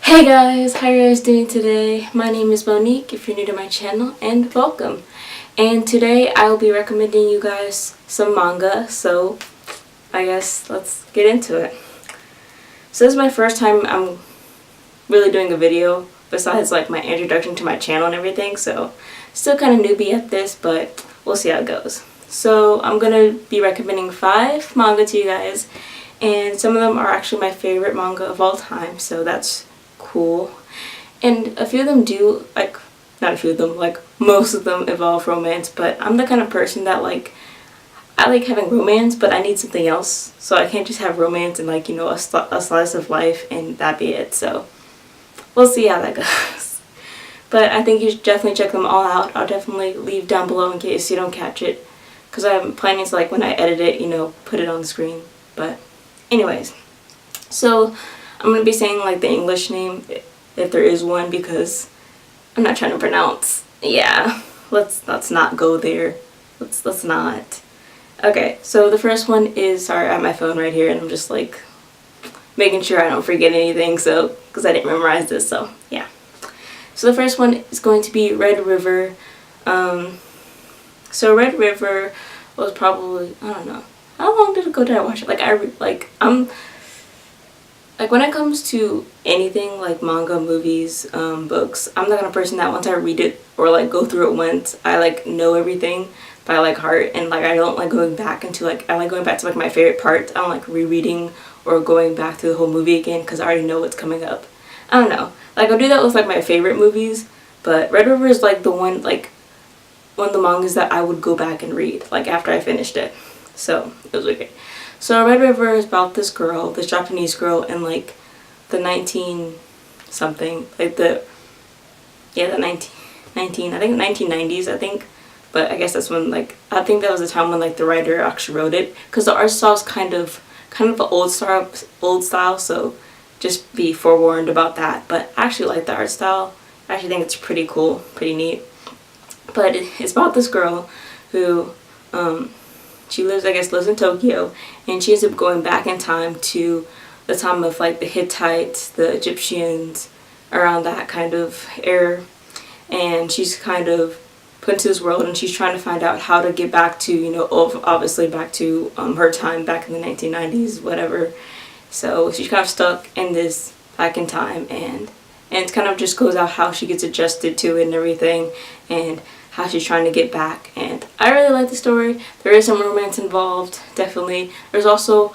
Hey guys, how are you guys doing today? My name is Monique if you're new to my channel, and welcome. And today I will be recommending you guys some manga, so I guess let's get into it. So this is my first time I'm really doing a video besides like my introduction to my channel and everything, so still kind of newbie at this, but we'll see how it goes. So I'm gonna be recommending 5 manga to you guys, and some of them are actually my favorite manga of all time, so that's cool. And a few of them do, like, not a few of them, like most of them involve romance, but I'm the kind of person that I like having romance, but I need something else, so I can't just have romance and like, you know, a slice of life and that be it. So we'll see how that goes. But I think you should definitely check them all out. I'll definitely leave down below in case you don't catch it, because I'm planning to, like, when I edit it, you know, put it on the screen. But anyways, so I'm going to be saying like the English name if there is one, because I'm not trying to pronounce. Yeah, let's not go there. Let's not. Okay, so the first one is, sorry, I have my phone right here and I'm just like making sure I don't forget anything, so because I didn't memorize this, so yeah. So the first one is going to be Red River. So Red River was probably, I don't know, how long did I watch it? I'm like, when it comes to anything like manga, movies, books, I'm the kind of person that once I read it or like go through it once, I like know everything by like heart, and like I don't like going back into like, I like going back to like my favorite parts. I don't like rereading or going back to the whole movie again because I already know what's coming up. I don't know. Like, I'll do that with like my favorite movies, but Red River is like the one, like one of the mangas that I would go back and read like after I finished it. So it was okay. So Red River is about this girl, this Japanese girl in like the 19 something, like the 1990s, I think. But I guess that's when, like, I think that was the time when like the writer actually wrote it, because the art style is kind of an old style, so just be forewarned about that. But I actually like the art style. I actually think it's pretty cool, pretty neat. But it's about this girl who she lives in Tokyo, and she ends up going back in time to the time of like the Hittites, the Egyptians, around that kind of era, and she's kind of put into this world, and she's trying to find out how to get back to, you know, obviously back to her time back in the 1990s, whatever. So she's kind of stuck in this back in time, and it kind of just goes out how she gets adjusted to it and everything, and how she's trying to get back. And I really like the story. There is some romance involved, definitely. There's also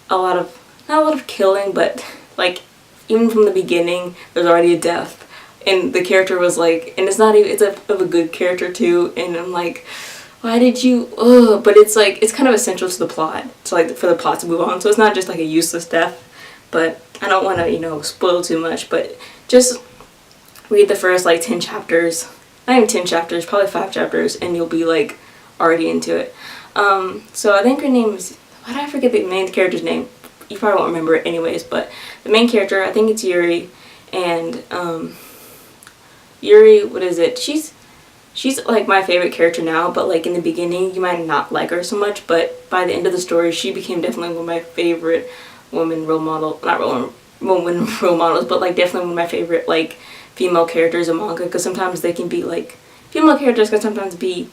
not a lot of killing, but like even from the beginning there's already a death, and the character was like, and it's not even, it's of a good character too, and I'm like, why did you, but it's like, it's kind of essential to the plot, so like for the plot to move on, so it's not just like a useless death. But I don't want to, you know, spoil too much, but just read the first like 10 chapters. Not even 10 chapters, probably 5 chapters, and you'll be like already into it. So I think her name is, why did I forget the main character's name? You probably won't remember it anyways, but the main character, I think it's Yuri, and Yuri, what is it? She's like my favorite character now, but like in the beginning you might not like her so much, but by the end of the story she became definitely one of my favorite woman role models, but like definitely one of my favorite like female characters in manga, because sometimes they can be like, female characters can sometimes be,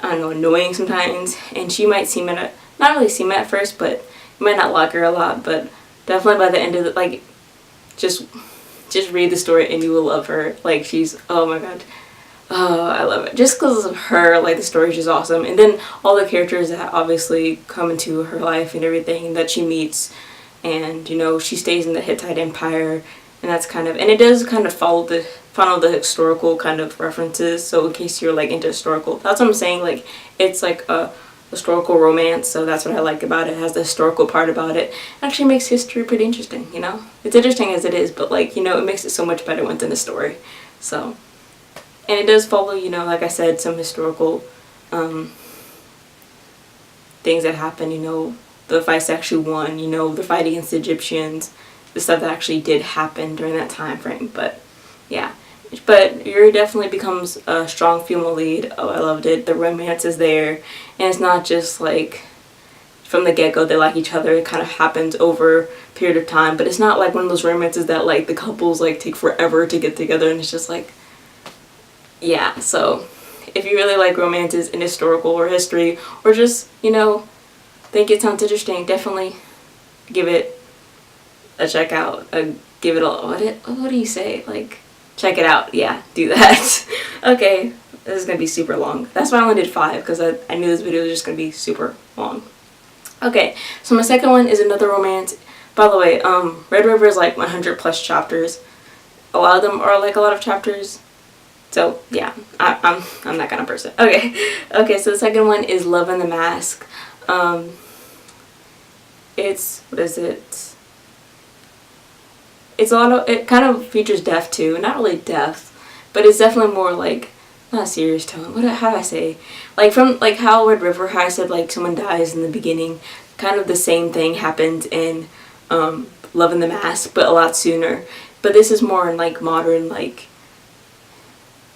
I don't know, annoying sometimes, and she might seem not really seem at first, but you might not like her a lot, but definitely by the end of the, like, just read the story and you will love her. Like, she's, oh my god, oh, I love it. Just because of her, like, the story is just awesome. And then all the characters that obviously come into her life and everything that she meets, and, you know, she stays in the Hittite Empire, and that's kind of, and it does kind of follow the historical kind of references, so in case you're like into historical, that's what I'm saying, like, it's like a historical romance, so that's what I like about it. It has the historical part about it. It actually makes history pretty interesting, you know? It's interesting as it is, but like, you know, it makes it so much better within the story. So, and it does follow, you know, like I said, some historical things that happen, you know, the fights actually won, you know, the fight against the Egyptians, the stuff that actually did happen during that time frame. But yeah, but Yuri definitely becomes a strong female lead. Oh, I loved it. The romance is there, and it's not just like from the get-go they like each other. It kind of happens over a period of time, but it's not like one of those romances that like the couples like take forever to get together, and it's just like, yeah. So if you really like romances in historical or history, or just, you know, think it sounds interesting, definitely give it a check out. Give it a, what do you say? Like, check it out. Yeah, do that. Okay, this is gonna be super long. That's why I only did 5, because I knew this video was just gonna be super long. Okay, so my second one is another romance. By the way, Red River is like 100 plus chapters. A lot of them are like a lot of chapters. So yeah, I'm that kind of person. Okay, so the second one is Love and the Mask. It's, what is it? It's a lot of, it kind of features death too. Not really death, but it's definitely more like, not a serious tone. How do I say? Like from like how Red River, how I said like someone dies in the beginning. Kind of the same thing happened in Love and the Mask, but a lot sooner. But this is more in like modern, like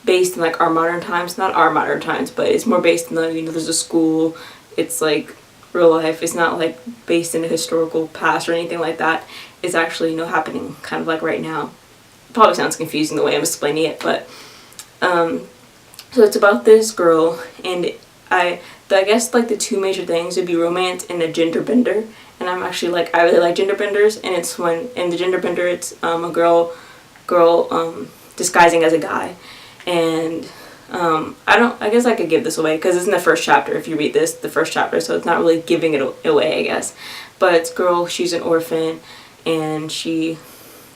based in like our modern times. Not our modern times, but it's more based in the, you know, there's a school. It's like real life. It's not like based in a historical past or anything like that. It's actually, you know, happening kind of like right now. Probably sounds confusing the way I'm explaining it, but so it's about this girl, and I guess like the two major things would be romance and a gender bender. And I'm actually like, I really like gender benders, and it's when in the gender bender it's a girl disguising as a guy. And I guess I could give this away because it's in the first chapter if you read this, the first chapter, so it's not really giving it away, I guess. But it's girl, she's an orphan, and she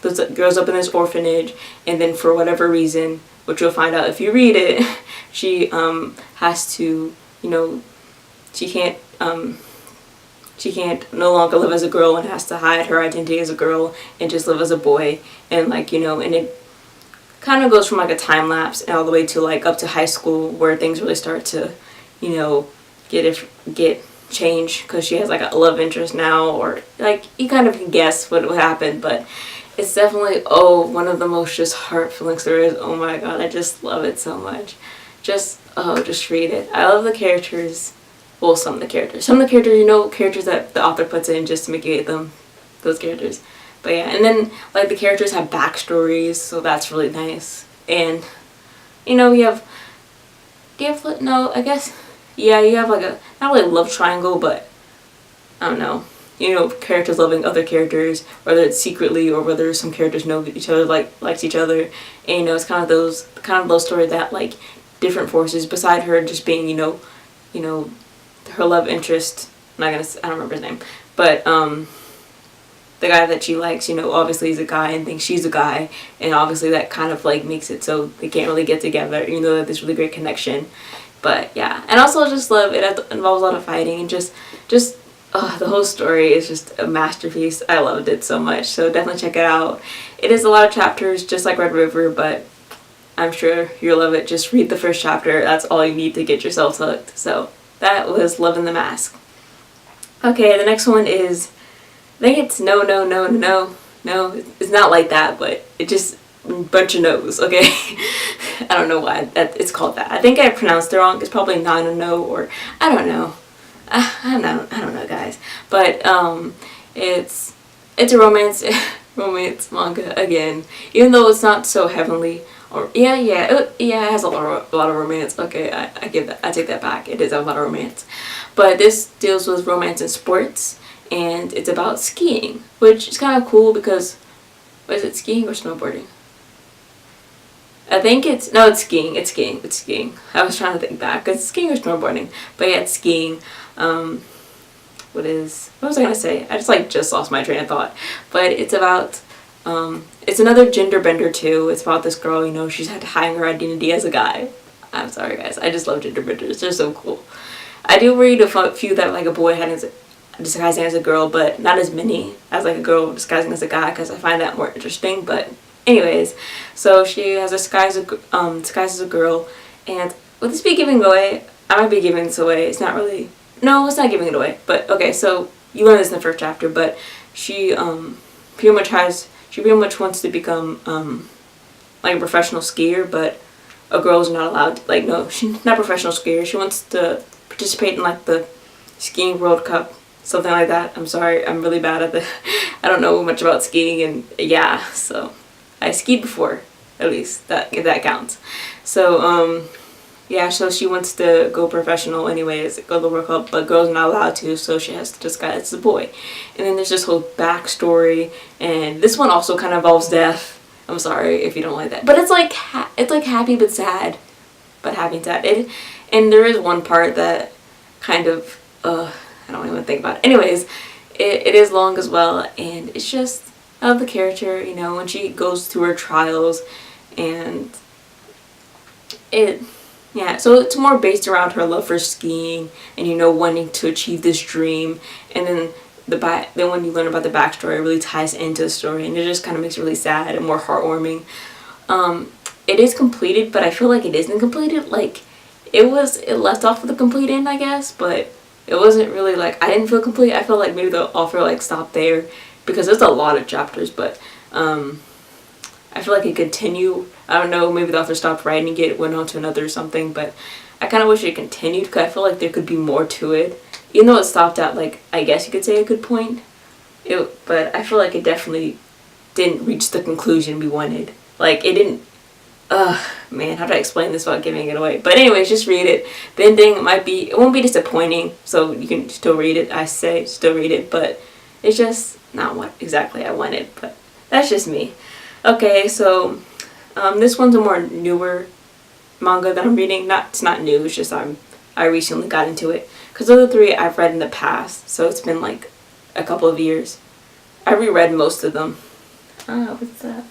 grows up in this orphanage, and then for whatever reason, which you'll find out if you read it, she has to, you know, she can't no longer live as a girl and has to hide her identity as a girl and just live as a boy. And like, you know, and it kind of goes from like a time lapse all the way to like up to high school, where things really start to, you know, get changed, because she has like a love interest now, or like you kind of can guess what would happen. But it's definitely, one of the most just heart-filling stories. Oh my god, I just love it so much. Just read it. I love the characters. Well, some of the characters, you know, characters that the author puts in just to make you hate them, those characters. But yeah, and then like the characters have backstories, so that's really nice. And you know, you have like a, not really a love triangle, but I don't know, you know, characters loving other characters, whether it's secretly or whether some characters know each other, likes each other. And you know, it's kind of those love story that like different forces beside her just being, you know, her love interest. I don't remember his name, but the guy that she likes, you know, obviously is a guy and thinks she's a guy, and obviously that kind of like makes it so they can't really get together, even though they have this really great connection. But yeah, and also just love it. Involves a lot of fighting, and just the whole story is just a masterpiece. I loved it so much, so definitely check it out. It is a lot of chapters, just like Red River, but I'm sure you'll love it. Just read the first chapter. That's all you need to get yourself hooked. So that was Love and the Mask. Okay, the next one is, I think it's No, it's not like that, but it just a bunch of no's, okay? I don't know why it's called that. I think I pronounced it wrong. It's probably no, or I don't know. I don't know, guys. But it's a romance manga again. Even though it's not so heavenly, or it has a lot of romance. Okay, I take that back. It is a lot of romance. But this deals with romance in sports, and it's about skiing, which is kind of cool because, is it skiing or snowboarding? I think it's skiing. It's skiing. I was trying to think back, because it's skiing or snowboarding. But yeah, it's skiing. What was I gonna say? I just lost my train of thought. But it's about, it's another gender bender too. It's about this girl, you know, she's had to hide her identity as a guy. I'm sorry guys, I just love gender benders. They're so cool. I do read a few that like a boy disguising as a girl, but not as many as like a girl disguising as a guy, because I find that more interesting. But anyways, so she has disguised as a girl, and would this be giving away? I might be giving this away. It's not really. No, it's not giving it away. But okay, so you learn this in the first chapter. But she pretty much wants to become like a professional skier, but a girl's not allowed. Like, no, she's not a professional skier. She wants to participate in like the skiing World Cup, something like that. I'm sorry, I'm really bad at the I don't know much about skiing, and yeah, so I skied before, at least that if that counts. So yeah, so she wants to go professional anyways, go to the World Cup, but girls are not allowed to, so she has to disguise as a boy. And then there's this whole backstory, and this one also kind of involves death. I'm sorry if you don't like that, but it's like happy but sad, but happy and sad. And there is one part that kind of I don't even think about it. Anyways, it is long as well, and it's just I love the character, you know, when she goes through her trials, and yeah, so it's more based around her love for skiing and, you know, wanting to achieve this dream, and then then when you learn about the backstory, it really ties into the story, and it just kind of makes it really sad and more heartwarming. It is completed, but I feel like it isn't completed. Like it left off with a complete end, I guess, but it wasn't really like, I didn't feel complete. I felt like maybe the author like stopped there because there's a lot of chapters, but I feel like it continued. I don't know, maybe the author stopped writing it, went on to another or something, but I kind of wish it continued because I feel like there could be more to it. Even though it stopped at, like, I guess you could say a good point, but I feel like it definitely didn't reach the conclusion we wanted. Like, it didn't, man, how do I explain this without giving it away? But anyways, just read it. The ending it won't be disappointing, so you can still read it. I say still read it, but it's just not what exactly I wanted, but that's just me. Okay, so this one's a more newer manga that I'm reading. It's not new, it's just I recently got into it. Because the other three I've read in the past, so it's been like a couple of years. I reread most of them. What's that?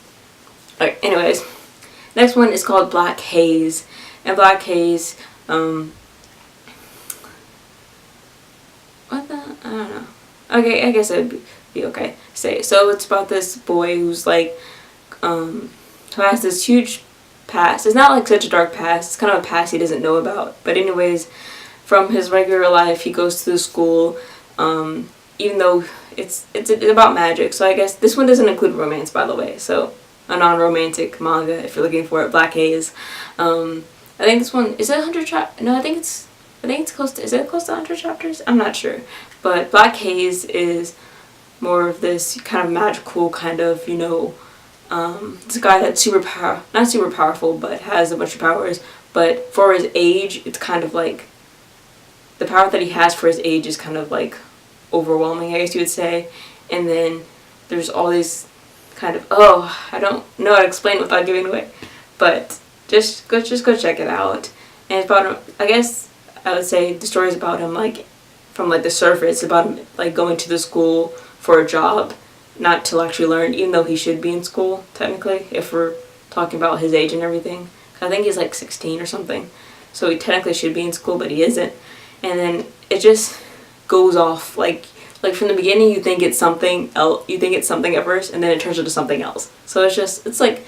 Alright, anyways. Next one is called Black Haze. And Black Haze, what the? I don't know. Okay, I guess it'd be okay to say. So it's about this boy who's like, who has this huge past. It's not like such a dark past. It's kind of a past he doesn't know about. But anyways, from his regular life, he goes to the school, even though it's about magic. So I guess this one doesn't include romance, by the way. So a non-romantic manga, if you're looking for it, Black Haze. I think this one, is it 100 chapters? No, I think it's close to, is it close to 100 chapters? I'm not sure. But Black Haze is more of this kind of magical kind of, you know, it's a guy that's not super powerful, but has a bunch of powers. But for his age, it's kind of like, the power that he has for his age is kind of like overwhelming, I guess you would say. And then there's all these kind of, I don't know how to explain it without giving it away. But just go check it out. And it's about him, I guess I would say the story is about him like from like the surface, about him like going to the school for a job, not to actually learn, even though he should be in school technically, if we're talking about his age and everything. I think he's like 16 or something, so he technically should be in school, but he isn't. And then it just goes off like from the beginning you think it's something else, you think it's something at first, and then it turns into something else. So it's like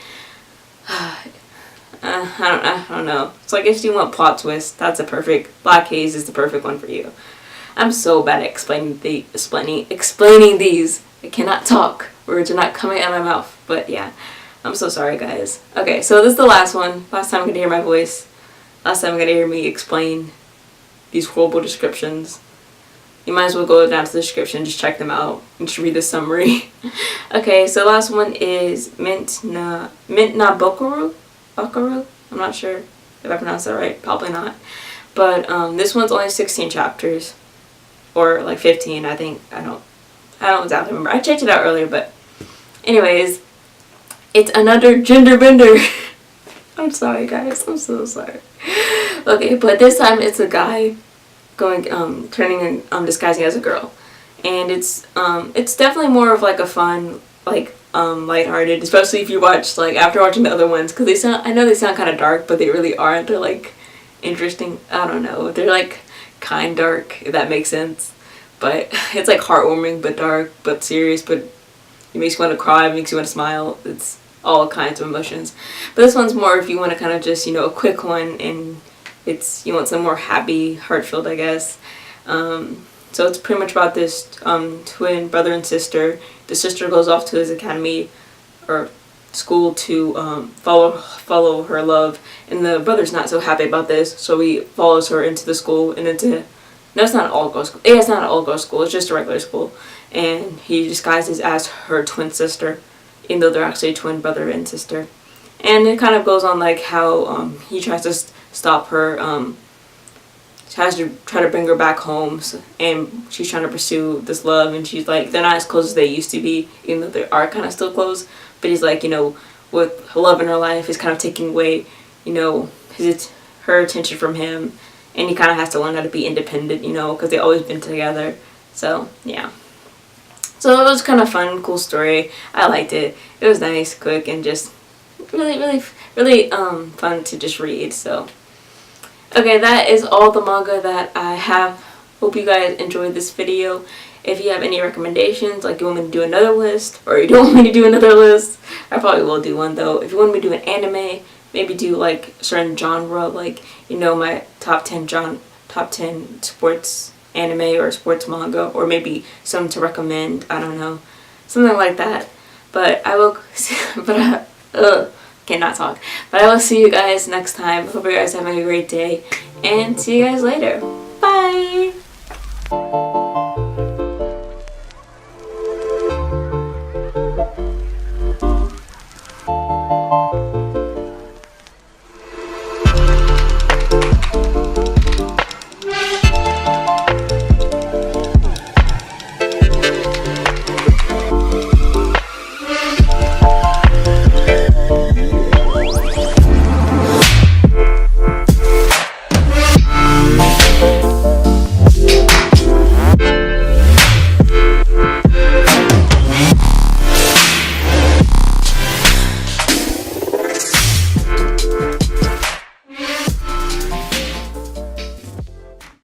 I don't know. It's like if you want plot twist, that's a perfect, Black Haze is the perfect one for you. I'm so bad at explaining these. I cannot talk. Words are not coming out of my mouth. But yeah, I'm so sorry, guys. Okay, so this is the last one. Last time I'm gonna hear my voice. Last time I'm gonna hear me explain these horrible descriptions. You might as well go down to the description, just check them out, and just read the summary. Okay, so the last one is Mint Na Bokura? I'm not sure if I pronounced that right. Probably not. But this one's only 16 chapters. Or like 15, I think. I don't exactly remember. I checked it out earlier, but anyways, it's another gender bender. I'm sorry, guys. I'm so sorry. Okay, but this time it's a guy going turning and disguising as a girl, and it's definitely more of like a fun, like lighthearted, especially if you watch like after watching the other ones, because I know they sound kind of dark, but they really aren't. They're like interesting. I don't know. They're like kind dark, if that makes sense. But it's like heartwarming, but dark, but serious, but it makes you want to cry, it makes you want to smile. It's all kinds of emotions. But this one's more if you want to kind of just, you know, a quick one, and you want some more happy, heart-filled, I guess. So it's pretty much about this twin brother and sister. The sister goes off to his academy or school to follow her love, and the brother's not so happy about this, so he follows her into the school and into No, it's not an all-girls school. Yeah, it's not an all-girls school. It's just a regular school. And he disguises as her twin sister, even though they're actually twin brother and sister. And it kind of goes on like how he tries to stop her, tries to try to bring her back home, and she's trying to pursue this love, and she's like, they're not as close as they used to be, even though they are kind of still close. But he's like, you know, with love in her life, is kind of taking away, you know, her attention from him. And he kind of has to learn how to be independent, you know, because they've always been together. So, yeah. So it was kind of fun, cool story. I liked it. It was nice, quick, and just really fun to just read. So, okay, that is all the manga that I have. Hope you guys enjoyed this video. If you have any recommendations, like you want me to do another list, or you don't want me to do another list, I probably will do one though. If you want me to do an anime, maybe do like a certain genre, like, you know, my top 10 sports anime or sports manga, or maybe some to recommend, I don't know, something like that. But I will, cannot talk. But I will see you guys next time. Hope you guys are having a great day, and see you guys later. Bye!